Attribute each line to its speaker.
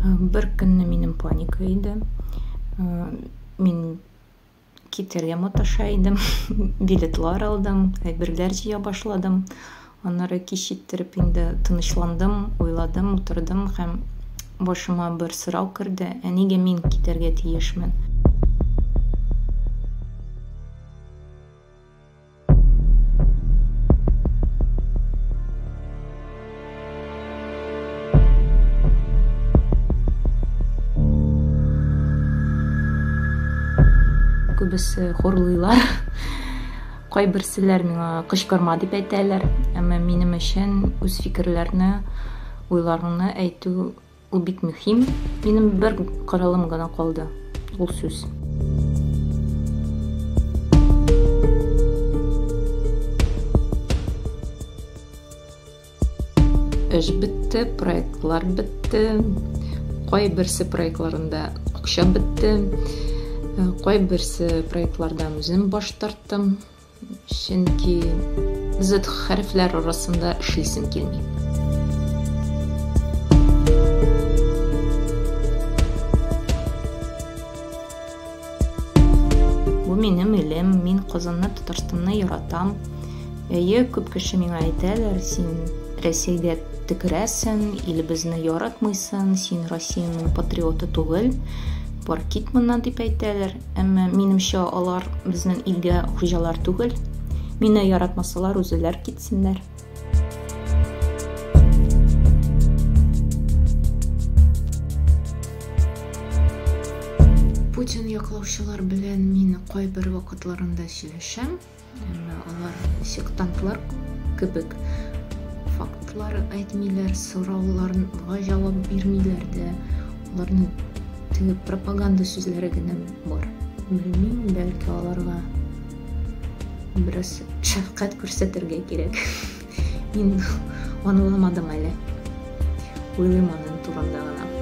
Speaker 1: Бер көнне минем паника иде. Мин китәргә маташа идем. Билетлар алдым, әйберләр җыя башладым. Аннары кич иттереп инде тынычландым, уйладым, утырдым һәм башыма бер сорау керде: нигә мин китәргә тиешмен? Күбесе хурлыйлар. Кайберселәр миңа кычкырма дип әйтәләр, әмма минем өчен үз фикерләрне, уйларны әйтү ул бик мөһим. Минем бер коралым гына калды, ул сүз. Эш бетте, проектлар бетте. Кайберсе проектларында акча бетте. Кайберсе проектлардан үзем баш тарттым. Чөнки зыт хәрефләр арасында эшлисем килми. Бу минем илем, мин Казанны, Татарстанны яратам. Күп кеше миңа әйтәләр: син Россиядә текерәсең, илебезне яратмыйсың, син Россиянең патриоты түгел. Бар кит моннан дип әйтәләр, әмма минемчә алар безнең илгә хуҗалар түгел. Мине яратмасалар, үзләр китсеннәр. Путин яклаучылар белән мин кайбер вакытларында сөйләшәм, әмма алар сектантлар кебек фактлар әйтмиләр, сорауларга җавап бирмиләр дә. Аларның пропаганда сүзләре генә бар. Белмим, бәлки аларга бераз шәфкать күрсәтергә кирәк. Мин аны уйламадым әле. Уйлыйм аның турында гына.